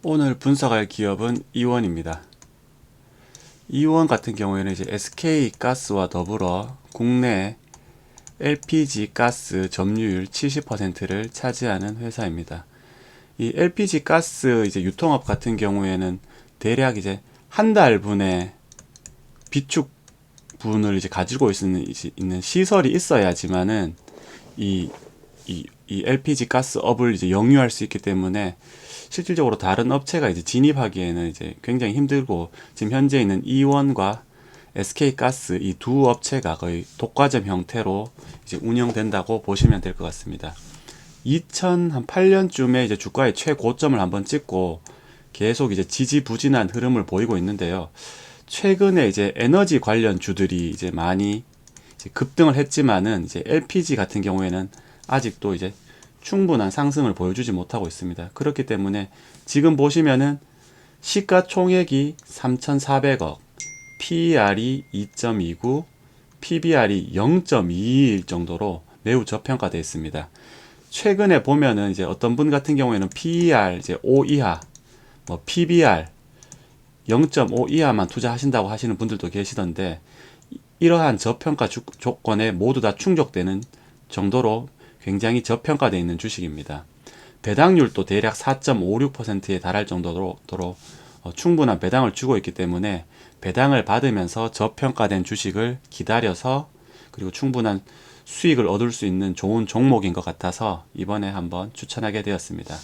오늘 분석할 기업은 이원입니다. 이원 같은 경우에는 이제 SK가스와 더불어 국내 LPG 가스 점유율 70%를 차지하는 회사입니다. 이 LPG 가스 이제 유통업 같은 경우에는 대략 이제 한 달분의 비축분을 이제 가지고 있는 시설이 있어야지만은 이 LPG 가스업을 이제 영유할 수 있기 때문에 실질적으로 다른 업체가 이제 진입하기에는 이제 굉장히 힘들고, 지금 현재 있는 이원과 SK가스 이 두 업체가 거의 독과점 형태로 이제 운영된다고 보시면 될 것 같습니다. 2008년쯤에 이제 주가의 최고점을 한번 찍고 계속 이제 지지부진한 흐름을 보이고 있는데요. 최근에 이제 에너지 관련 주들이 이제 많이 이제 급등을 했지만은 이제 LPG 같은 경우에는 아직도 이제 충분한 상승을 보여주지 못하고 있습니다. 그렇기 때문에 지금 보시면은 시가총액이 3,400억, PER이 2.29, PBR이 0.21 정도로 매우 저평가되어 있습니다. 최근에 보면은 이제 어떤 분 같은 경우에는 PER 이제 5 이하, 뭐 PBR 0.5 이하만 투자하신다고 하시는 분들도 계시던데, 이러한 저평가 조건에 모두 다 충족되는 정도로 굉장히 저평가되어 있는 주식입니다. 배당률도 대략 4.56%에 달할 정도로 충분한 배당을 주고 있기 때문에 배당을 받으면서 저평가된 주식을 기다려서 그리고 충분한 수익을 얻을 수 있는 좋은 종목인 것 같아서 이번에 한번 추천하게 되었습니다.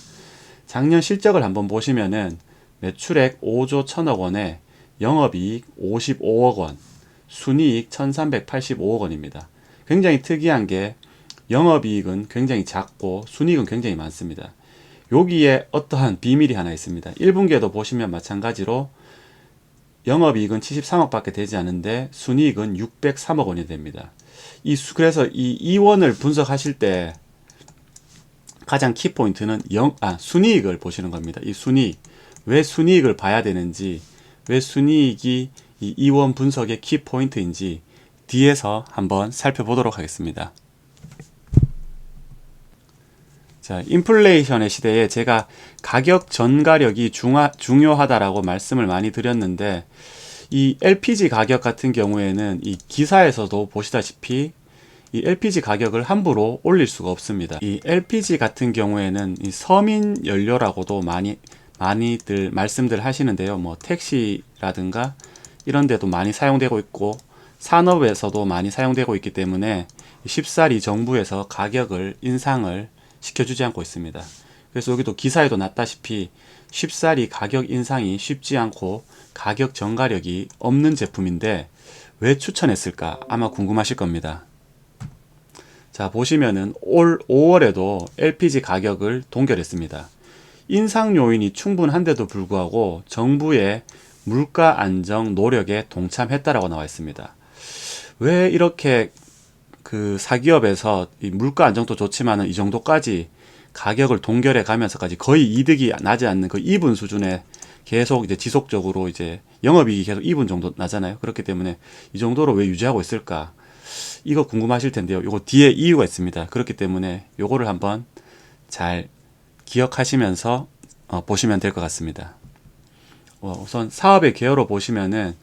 작년 실적을 한번 보시면은 매출액 5조 1000억 원에 영업이익 55억 원, 순이익 1385억 원입니다. 굉장히 특이한 게 영업이익은 굉장히 작고 순이익은 굉장히 많습니다. 여기에 어떠한 비밀이 하나 있습니다. 1분기에도 보시면 마찬가지로 영업이익은 73억 밖에 되지 않는데 순이익은 603억 원이 됩니다. 그래서 이 이원을 분석하실 때 가장 키포인트는 순이익을 보시는 겁니다. 이 순이익, 왜 순이익을 봐야 되는지, 왜 순이익이 이 이원 분석의 키포인트인지 뒤에서 한번 살펴보도록 하겠습니다. 자, 인플레이션의 시대에 제가 가격 전가력이 중요하다라고 말씀을 많이 드렸는데, 이 LPG 가격 같은 경우에는 이 기사에서도 보시다시피 이 LPG 가격을 함부로 올릴 수가 없습니다. 이 LPG 같은 경우에는 이 서민 연료라고도 많이들 말씀들 하시는데요. 뭐 택시라든가 이런 데도 많이 사용되고 있고 산업에서도 많이 사용되고 있기 때문에 쉽사리 정부에서 가격을 인상을 시켜주지 않고 있습니다. 그래서 여기도 기사에도 났다시피 쉽사리 가격 인상이 쉽지 않고 가격 전가력이 없는 제품인데 왜 추천했을까 아마 궁금하실 겁니다. 자, 보시면은 올 5월에도 LPG 가격을 동결했습니다. 인상 요인이 충분한데도 불구하고 정부의 물가 안정 노력에 동참했다라고 나와 있습니다. 왜 이렇게 사기업에서 이 물가 안정도 좋지만은 이 정도까지 가격을 동결해 가면서까지 거의 이득이 나지 않는 그 2분 수준에 계속 이제 지속적으로 이제 영업이익이 계속 2분 정도 나잖아요. 그렇기 때문에 이 정도로 왜 유지하고 있을까? 이거 궁금하실 텐데요. 이거 뒤에 이유가 있습니다. 그렇기 때문에 요거를 한번 잘 기억하시면서 보시면 될 것 같습니다. 우선 사업의 개요로 보시면은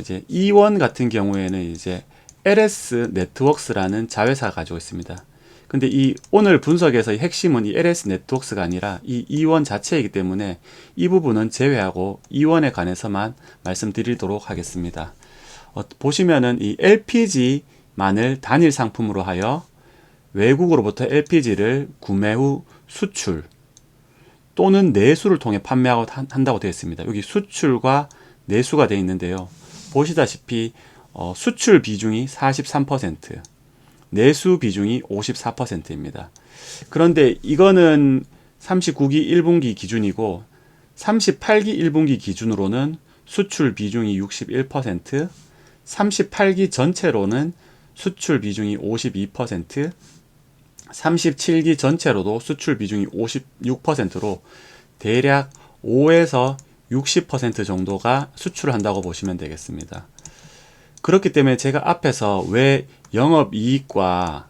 이제 이원 같은 경우에는 이제 LS 네트웍스라는 자회사가 가지고 있습니다. 근데 이 오늘 분석에서의 핵심은 이 LS 네트웍스가 아니라 이 이원 자체이기 때문에 이 부분은 제외하고 이원에 관해서만 말씀드리도록 하겠습니다. 보시면은 이 LPG만을 단일 상품으로 하여 외국으로부터 LPG를 구매 후 수출 또는 내수를 통해 판매하고 한다고 되어 있습니다. 여기 수출과 내수가 되어 있는데요. 보시다시피 수출 비중이 43%, 내수 비중이 54%입니다. 그런데 이거는 39기 1분기 기준이고 38기 1분기 기준으로는 수출 비중이 61%, 38기 전체로는 수출 비중이 52%, 37기 전체로도 수출 비중이 56%로 대략 5에서 60% 정도가 수출을 한다고 보시면 되겠습니다. 그렇기 때문에 제가 앞에서 왜 영업이익과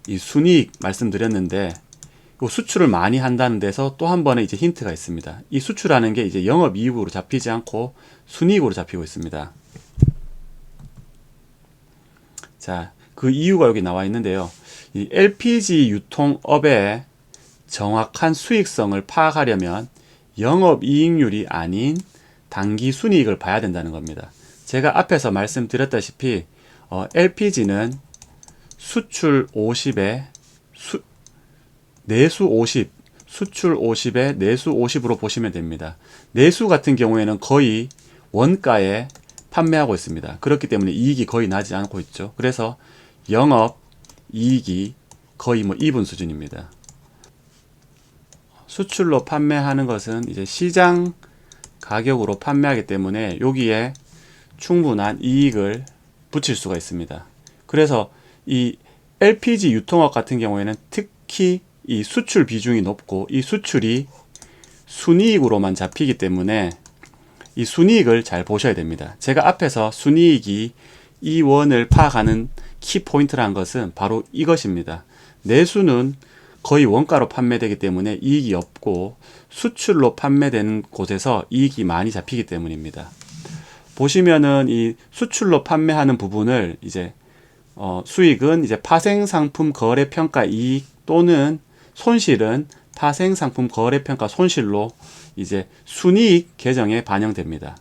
이 순이익 말씀드렸는데 요 수출을 많이 한다는 데서 또 한 번의 이제 힌트가 있습니다. 이 수출하는 게 이제 영업이익으로 잡히지 않고 순이익으로 잡히고 있습니다. 자, 그 이유가 여기 나와 있는데요. 이 LPG 유통업의 정확한 수익성을 파악하려면 영업이익률이 아닌 단기 순이익을 봐야 된다는 겁니다. 제가 앞에서 말씀드렸다시피 LPG는 수출 50에 내수 50, 수출 50에 내수 50으로 보시면 됩니다. 내수 같은 경우에는 거의 원가에 판매하고 있습니다. 그렇기 때문에 이익이 거의 나지 않고 있죠. 그래서 영업 이익이 거의 뭐 이분 수준입니다. 수출로 판매하는 것은 이제 시장 가격으로 판매하기 때문에 여기에 충분한 이익을 붙일 수가 있습니다. 그래서 이 LPG 유통업 같은 경우에는 특히 이 수출 비중이 높고 이 수출이 순이익으로만 잡히기 때문에 이 순이익을 잘 보셔야 됩니다. 제가 앞에서 순이익이 이원을 파악하는 키포인트라는 것은 바로 이것입니다. 내수는 거의 원가로 판매되기 때문에 이익이 없고 수출로 판매되는 곳에서 이익이 많이 잡히기 때문입니다. 보시면은 이 수출로 판매하는 부분을 이제 수익은 이제 파생상품 거래평가 이익 또는 손실은 파생상품 거래평가 손실로 이제 순이익 계정에 반영됩니다.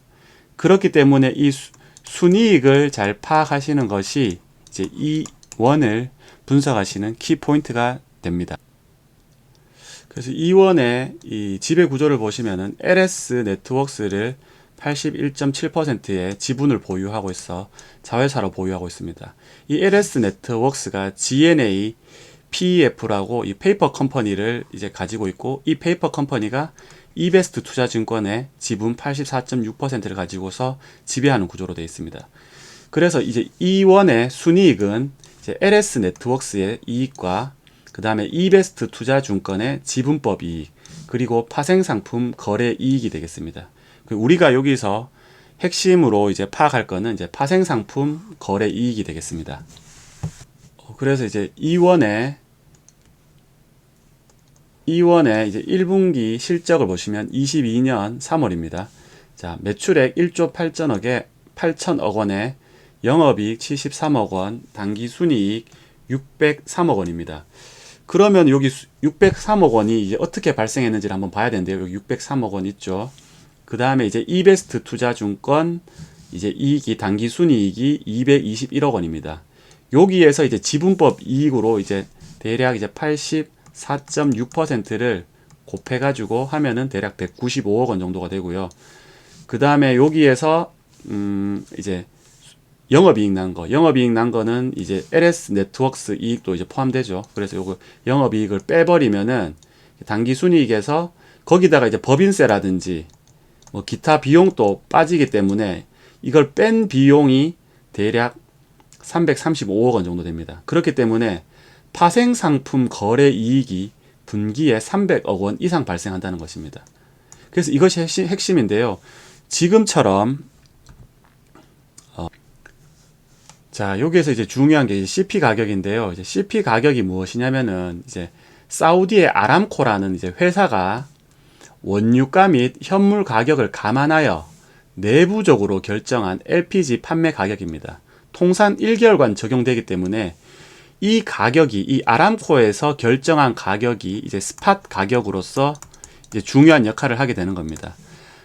그렇기 때문에 이 순이익을 잘 파악하시는 것이 이제 이 원을 분석하시는 키포인트가 됩니다. 그래서 이 원의 이 지배 구조를 보시면은 LS 네트워크스를 81.7%의 지분을 보유하고 있어 자회사로 보유하고 있습니다. 이 LS 네트워크스가 GNA PEF라고 이 페이퍼 컴퍼니를 이제 가지고 있고 이 페이퍼 컴퍼니가 이베스트 투자증권의 지분 84.6%를 가지고서 지배하는 구조로 되어 있습니다. 그래서 이제 이 원의 순이익은 이제 LS 네트워크스의 이익과 그 다음에 이베스트 투자증권의 지분법 이익 그리고 파생상품 거래 이익이 되겠습니다. 우리가 여기서 핵심으로 이제 파악할 거는 이제 파생상품 거래 이익이 되겠습니다. 그래서 이제 이원의 이제 1분기 실적을 보시면 22년 3월입니다. 자, 매출액 1조 8천억 원에 영업이익 73억 원, 당기순이익 603억 원입니다. 그러면 여기 603억 원이 이제 어떻게 발생했는지를 한번 봐야 되는데요. 여기 603억 원 있죠. 그 다음에 이제 이베스트 투자증권 이제 이익이 당기순이익이 221억 원입니다. 여기에서 이제 지분법 이익으로 이제 대략 이제 84.6%를 곱해가지고 하면은 대략 195억 원 정도가 되고요. 그 다음에 여기에서 이제 영업이익 난 거는 이제 LS 네트워크스 이익도 이제 포함되죠. 그래서 요거 영업이익을 빼버리면은 당기순이익에서 거기다가 이제 법인세라든지 뭐 기타 비용도 빠지기 때문에 이걸 뺀 비용이 대략 335억 원 정도 됩니다. 그렇기 때문에 파생상품 거래 이익이 분기에 300억 원 이상 발생한다는 것입니다. 그래서 이것이 핵심인데요. 지금처럼 자, 여기에서 이제 중요한 게 CP 가격인데요. 이제 CP 가격이 무엇이냐면은 이제 사우디의 아람코라는 이제 회사가 원유가 및 현물 가격을 감안하여 내부적으로 결정한 LPG 판매 가격입니다. 통산 1개월간 적용되기 때문에 이 가격이 이 아람코에서 결정한 가격이 이제 스팟 가격으로서 이제 중요한 역할을 하게 되는 겁니다.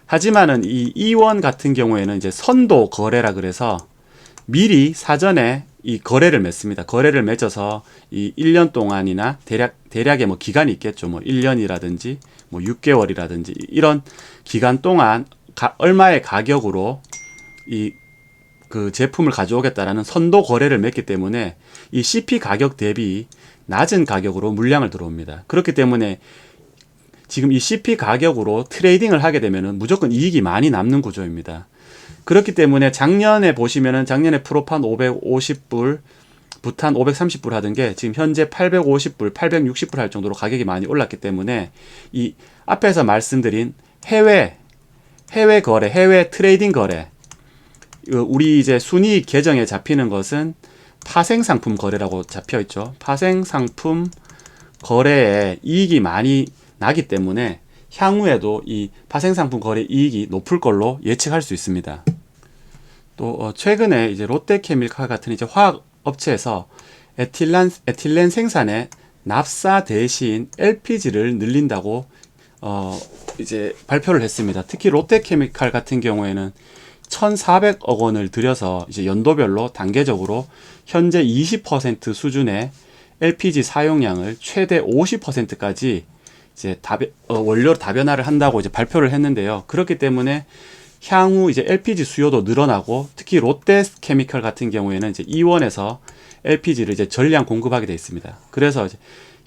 하지만은 이 이원 같은 경우에는 이제 선도 거래라 그래서 미리 사전에 이 거래를 맺습니다. 거래를 맺어서 이 1년 동안이나 대략의 뭐 기간이 있겠죠. 뭐 1년이라든지 뭐 6개월이라든지 이런 기간 동안 얼마의 가격으로 이 그 제품을 가져오겠다라는 선도 거래를 맺기 때문에 이 CP 가격 대비 낮은 가격으로 물량을 들어옵니다. 그렇기 때문에 지금 이 CP 가격으로 트레이딩을 하게 되면은 무조건 이익이 많이 남는 구조입니다. 그렇기 때문에 작년에 보시면은 작년에 프로판 550불, 부탄 530불 하던 게 지금 현재 850불, 860불 할 정도로 가격이 많이 올랐기 때문에 이 앞에서 말씀드린 해외 거래, 해외 트레이딩 거래, 우리 이제 순이익 계정에 잡히는 것은 파생상품 거래라고 잡혀 있죠. 파생상품 거래에 이익이 많이 나기 때문에 향후에도 이 파생상품 거래 이익이 높을 걸로 예측할 수 있습니다. 또 최근에 이제 롯데케미칼 같은 이제 화학 업체에서 에틸렌 생산에 납사 대신 LPG를 늘린다고 이제 발표를 했습니다. 특히 롯데케미칼 같은 경우에는 1,400억 원을 들여서 이제 연도별로 단계적으로 현재 20% 수준의 LPG 사용량을 최대 50%까지 이제 원료로 다변화를 한다고 이제 발표를 했는데요. 그렇기 때문에 향후 이제 LPG 수요도 늘어나고 특히 롯데케미칼 같은 경우에는 이제 이원에서 LPG를 이제 전량 공급하게 되어 있습니다. 그래서 이제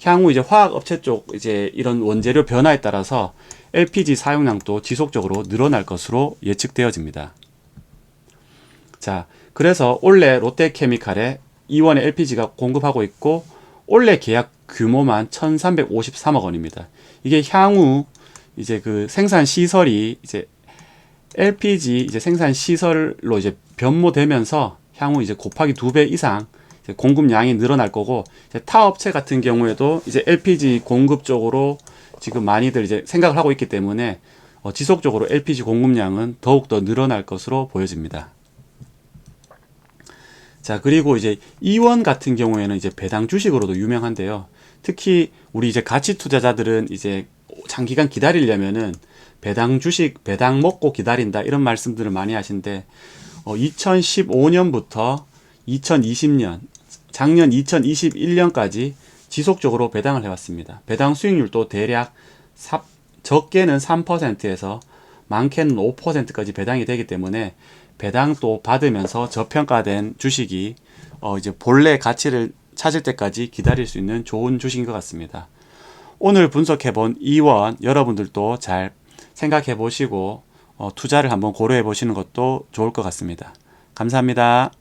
향후 이제 화학 업체 쪽 이제 이런 원재료 변화에 따라서 LPG 사용량도 지속적으로 늘어날 것으로 예측되어집니다. 자, 그래서 올해 롯데케미칼에 이원의 LPG가 공급하고 있고 올해 계약 규모만 1,353억 원입니다. 이게 향후 이제 그 생산 시설이 이제 LPG 이제 생산 시설로 이제 변모되면서 향후 이제 곱하기 2배 이상 이제 공급량이 늘어날 거고, 이제 타 업체 같은 경우에도 이제 LPG 공급 쪽으로 지금 많이들 이제 생각을 하고 있기 때문에 지속적으로 LPG 공급량은 더욱더 늘어날 것으로 보여집니다. 자, 그리고 이제 이원 같은 경우에는 이제 배당 주식으로도 유명한데요. 특히 우리 이제 가치 투자자들은 이제 장기간 기다리려면은 배당 주식, 배당 먹고 기다린다 이런 말씀들을 많이 하시는데 2015년부터 2020년, 작년 2021년까지 지속적으로 배당을 해왔습니다. 배당 수익률도 대략 적게는 3%에서 많게는 5%까지 배당이 되기 때문에 배당도 받으면서 저평가된 주식이 이제 본래 가치를 찾을 때까지 기다릴 수 있는 좋은 주식인 것 같습니다. 오늘 분석해본 이원 여러분들도 잘 생각해 보시고 투자를 한번 고려해 보시는 것도 좋을 것 같습니다. 감사합니다.